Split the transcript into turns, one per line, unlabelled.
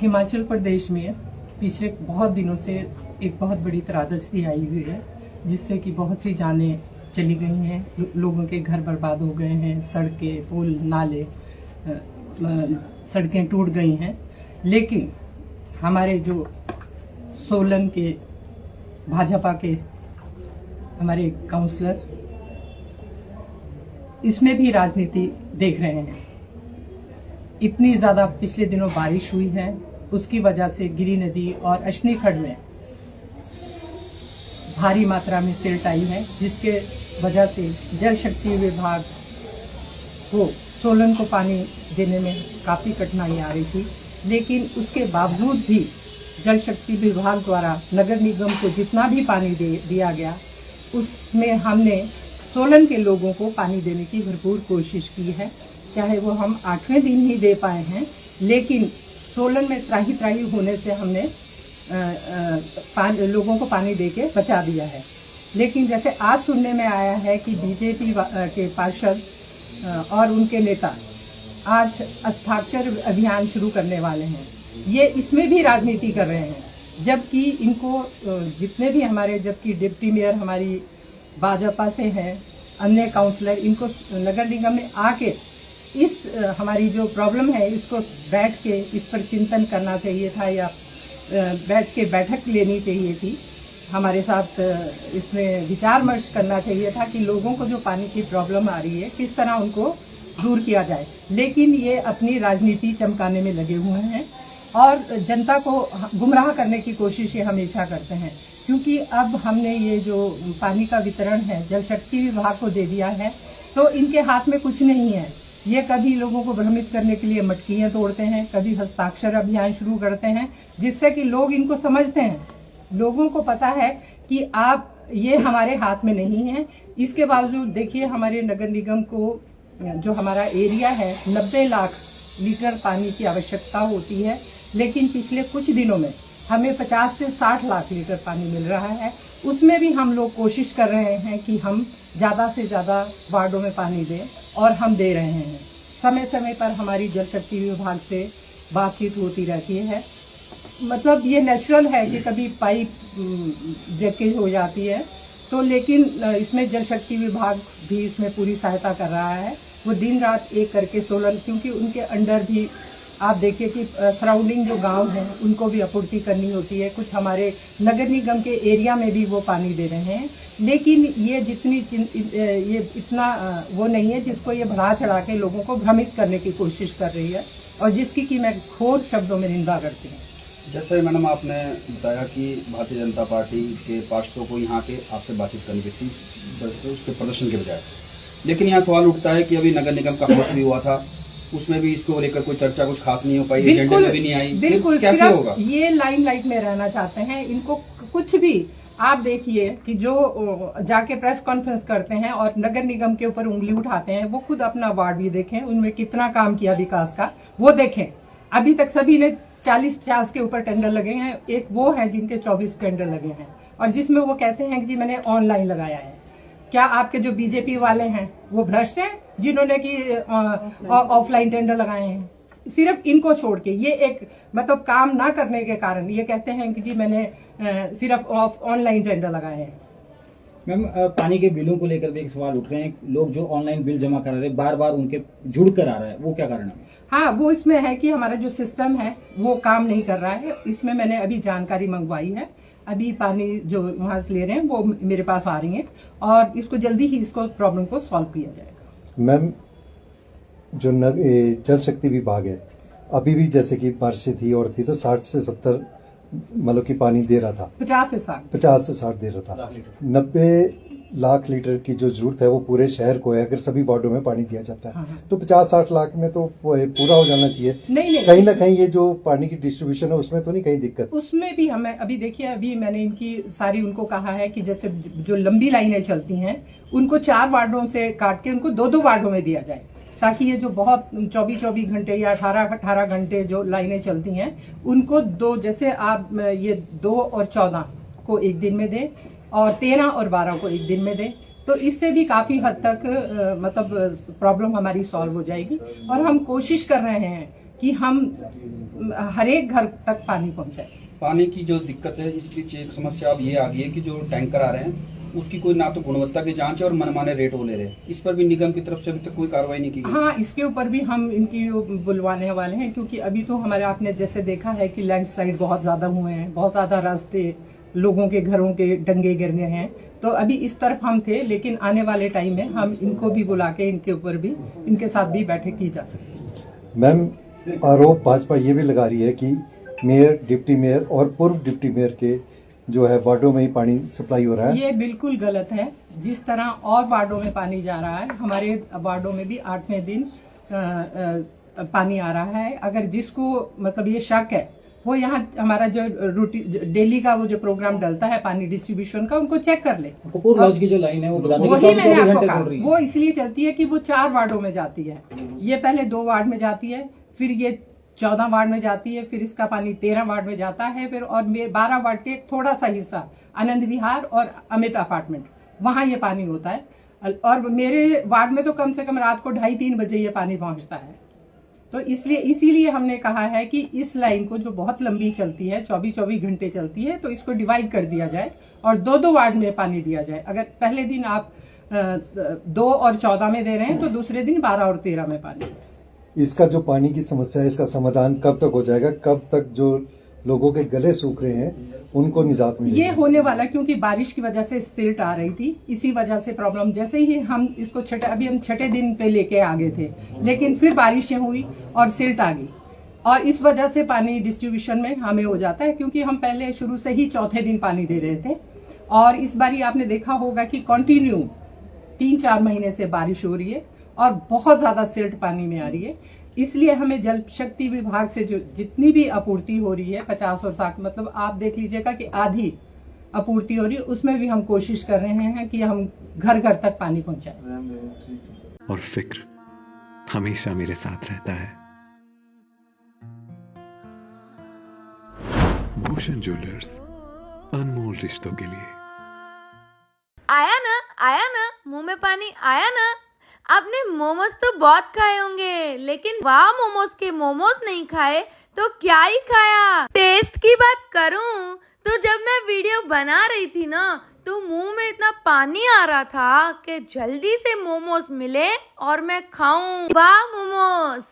हिमाचल प्रदेश में पिछले बहुत दिनों से एक बहुत बड़ी त्रासदी आई हुई है, जिससे कि बहुत सी जानें चली गई हैं, लोगों के घर बर्बाद हो गए हैं, सड़कें, पुल, नाले, सड़कें टूट गई हैं। लेकिन हमारे जो सोलन के भाजपा के हमारे काउंसलर इसमें भी राजनीति देख रहे हैं। इतनी ज्यादा पिछले दिनों बारिश हुई है, उसकी वजह से गिरी नदी और अश्विनी खड्ड में भारी मात्रा में सिल्ट आई है, जिसके वजह से जल शक्ति विभाग को सोलन को पानी देने में काफ़ी कठिनाई आ रही थी। लेकिन उसके बावजूद भी जल शक्ति विभाग द्वारा नगर निगम को जितना भी पानी दिया गया, उसमें हमने सोलन के लोगों को पानी देने की भरपूर कोशिश की है। चाहे वो हम 8वें दिन ही दे पाए हैं, लेकिन सोलन में त्राही त्राही होने से हमने लोगों को पानी देके बचा दिया है। लेकिन जैसे आज सुनने में आया है कि बीजेपी के पार्षद और उनके नेता आज हस्ताक्षर अभियान शुरू करने वाले हैं, ये इसमें भी राजनीति कर रहे हैं। जबकि इनको जितने भी हमारे, जबकि डिप्टी मेयर हमारी भाजपा से हैं, अन्य काउंसलर, इनको नगर निगम में आके इस हमारी जो प्रॉब्लम है इसको बैठ के इस पर चिंतन करना चाहिए था, या बैठ के बैठक लेनी चाहिए थी। हमारे साथ इसमें विचार विमर्श करना चाहिए था कि लोगों को जो पानी की प्रॉब्लम आ रही है किस तरह उनको दूर किया जाए। लेकिन ये अपनी राजनीति चमकाने में लगे हुए हैं और जनता को गुमराह करने की कोशिश ये हमेशा करते हैं। क्योंकि अब हमने ये जो पानी का वितरण है जल शक्ति विभाग को दे दिया है, तो इनके हाथ में कुछ नहीं है। ये कभी लोगों को भ्रमित करने के लिए मटकियाँ तोड़ते हैं, कभी हस्ताक्षर अभियान शुरू करते हैं, जिससे कि लोग इनको समझते हैं। लोगों को पता है कि आप ये हमारे हाथ में नहीं है। इसके बावजूद देखिए, हमारे नगर निगम को जो हमारा एरिया है 90 लाख लीटर पानी की आवश्यकता होती है, लेकिन पिछले कुछ दिनों में हमें 50 से 60 लाख लीटर पानी मिल रहा है। उसमें भी हम लोग कोशिश कर रहे हैं कि हम ज़्यादा से ज़्यादा वार्डों में पानी दें, और हम दे रहे हैं। समय समय पर हमारी जल शक्ति विभाग से बातचीत होती रहती है। मतलब ये नेचुरल है कि कभी पाइप ब्रेकेज हो जाती है, तो लेकिन इसमें जल शक्ति विभाग भी इसमें पूरी सहायता कर रहा है। वो दिन रात एक करके सोलन, क्योंकि उनके अंडर भी आप देखिए कि सराउंडिंग जो गांव हैं उनको भी आपूर्ति करनी होती है। कुछ हमारे नगर निगम के एरिया में भी वो पानी दे रहे हैं। लेकिन ये ये इतना वो नहीं है जिसको ये बढ़ा चढ़ा के लोगों को भ्रमित करने की कोशिश कर रही है, और जिसकी कि मैं घोर शब्दों में निंदा करती हूँ।
जैसे मैडम आपने बताया कि भारतीय जनता पार्टी के पार्षदों को यहाँ के आपसे बातचीत करनी थी उसके प्रदर्शन के बजाय, लेकिन यहाँ सवाल उठता है कि अभी नगर निगम का होस्ट भी हुआ था, उसमें भी इसको लेकर कोई चर्चा कुछ खास नहीं हो पाई, एजेंडे में भी नहीं आई।
बिल्कुल,
कैसे होगा?
ये लाइमलाइट में रहना चाहते हैं। इनको कुछ भी आप देखिए कि जो जाके प्रेस कॉन्फ्रेंस करते हैं और नगर निगम के ऊपर उंगली उठाते हैं, वो खुद अपना वार्ड भी देखें, उनमें कितना काम किया विकास का वो देखें। अभी तक सभी ने 40-50 के ऊपर टेंडर लगे हैं। एक वो है जिनके 24 टेंडर लगे हैं, और जिसमें वो कहते हैं कि जी मैंने ऑनलाइन लगाया है। क्या आपके जो बीजेपी वाले हैं वो भ्रष्ट हैं जिन्होंने कि ऑफलाइन टेंडर लगाए हैं? सिर्फ इनको छोड़ के ये एक मतलब काम ना करने के कारण ये कहते हैं कि जी मैंने सिर्फ ऑनलाइन टेंडर लगाए हैं।
मैम, पानी के बिलों को लेकर भी एक सवाल उठ रहे हैं। लोग जो ऑनलाइन बिल जमा करा रहे हैं बार बार उनके जुड़ कर आ रहा है, वो क्या कारण है?
हाँ, वो इसमें है कि हमारा जो सिस्टम है वो काम नहीं कर रहा है। इसमें मैंने अभी जानकारी मंगवाई है, अभी पानी जो वहां से ले रहे हैं वो मेरे पास आ रही है, और इसको जल्दी ही इसको प्रॉब्लम को सॉल्व किया जाएगा।
मैम, जो जल शक्ति विभाग है अभी भी जैसे कि बारिश थी और थी तो 60 से 70 मतलब कि पानी दे रहा था,
50 से 60
दे रहा था। 90 लाख लीटर की जो जरूरत है वो पूरे शहर को है। अगर सभी वार्डों में पानी दिया जाता है तो 50-60 लाख में तो पूरा हो जाना चाहिए।
नहीं,
कहीं ना कहीं ये जो पानी की डिस्ट्रीब्यूशन है उसमें तो नहीं कहीं दिक्कत?
उसमें भी हमें अभी देखिए, अभी मैंने इनकी सारी उनको कहा है कि जैसे जो लंबी लाइनें चलती हैं उनको 4 वार्डों से काट के उनको 2-2 वार्डों में दिया जाए, ताकि ये जो बहुत 24-24 घंटे या 18-18 घंटे जो लाइनें चलती हैं उनको दो, जैसे आप ये 2 और 14 को एक दिन में दें और 13 और 12 को एक दिन में दें, तो इससे भी काफी हद तक मतलब प्रॉब्लम हमारी सॉल्व हो जाएगी। और हम कोशिश कर रहे हैं कि हम हर एक घर तक पानी पहुंचाए।
पानी की जो दिक्कत है, इस बीच एक समस्या अब ये आ गई है कि जो टैंकर आ रहे हैं उसकी कोई ना तो गुणवत्ता की जांच है और मनमाने रेट वो ले रहे हैं। इस पर भी निगम की तरफ से अभी तक कोई कार्रवाई नहीं की गई।
हाँ, इसके ऊपर भी हम इनकी बुलवाने वाले हैं, क्योंकि अभी तो हमारे आपने जैसे देखा है कि लैंडस्लाइड बहुत ज्यादा हुए हैं, बहुत ज्यादा रास्ते, लोगों के घरों के डंगे गिर गए हैं। तो अभी इस तरफ हम थे, लेकिन आने वाले टाइम में हम इनको भी बुला के इनके ऊपर भी, इनके साथ भी बैठक की जा सकती है।
मैम, आरोप भाजपा ये भी लगा रही है कि मेयर, डिप्टी मेयर और पूर्व डिप्टी मेयर के जो है वार्डों में ही पानी सप्लाई हो रहा है।
ये बिल्कुल गलत है। जिस तरह और वार्डों में पानी जा रहा है, हमारे वार्डों में भी 8वें दिन पानी आ रहा है। अगर जिसको मतलब ये शक है, वो यहाँ हमारा जो रूटीन डेली का वो जो प्रोग्राम डलता है पानी डिस्ट्रीब्यूशन का, उनको चेक कर ले।
कपूर लॉज की जो लाइन है वो बताते हैं कि
वही मैंने
24
आपको
घंटे
कहा,
चल रही है।
वो इसलिए चलती है कि वो 4 वार्डों में जाती है। ये पहले 2 वार्ड में जाती है, फिर ये 14 वार्ड में जाती है, फिर इसका पानी 13 वार्ड में जाता है, फिर और 12 वार्ड के थोड़ा सा हिस्सा आनंद विहार और अमित अपार्टमेंट, वहां ये पानी होता है। और मेरे वार्ड में तो कम से कम रात को 2:30-3 बजे ये पानी पहुंचता है। तो इसीलिए हमने कहा है कि इस लाइन को जो बहुत लंबी चलती है, 24-24 घंटे चलती है, तो इसको डिवाइड कर दिया जाए और 2-2 वार्ड में पानी दिया जाए। अगर पहले दिन आप 2 और 14 में दे रहे हैं, तो दूसरे दिन 12 और 13 में पानी।
इसका जो पानी की समस्या है, इसका समाधान कब तक हो जाएगा? कब तक जो लोगों के गले सूख रहे हैं उनको निजात मिलेगी?
ये होने वाला, क्योंकि बारिश की वजह से सिल्ट आ रही थी, इसी वजह से प्रॉब्लम। जैसे ही हम इसको अभी हम 6ठे दिन पे लेके आ गए थे, लेकिन फिर बारिशें हुई और सिल्ट आ गई, और इस वजह से पानी डिस्ट्रीब्यूशन में हमें हो जाता है, क्योंकि हम पहले शुरू से ही 4थे दिन पानी दे रहे थे। और इस बारी आपने देखा होगा कि कंटिन्यू 3-4 महीने से बारिश हो रही है और बहुत ज्यादा सिल्ट पानी में आ रही है। इसलिए हमें जल शक्ति विभाग से जो जितनी भी आपूर्ति हो रही है, 50 और 60, मतलब आप देख लीजिएगा कि आधी आपूर्ति हो रही है, उसमें भी हम कोशिश कर रहे हैं कि हम घर घर तक पानी पहुंचाएं।
और फिक्र हमेशा मेरे साथ रहता है। भूषण ज्वेलर्स, अनमोल रिश्तों के लिए।
आया ना मुंह में पानी आया ना। आपने मोमोज तो बहुत खाए होंगे, लेकिन वाह मोमोज के मोमोज नहीं खाए तो क्या ही खाया। टेस्ट की बात करूं तो जब मैं वीडियो बना रही थी ना, तो मुंह में इतना पानी आ रहा था कि जल्दी से मोमोज मिले और मैं खाऊं। वाह मोमोज।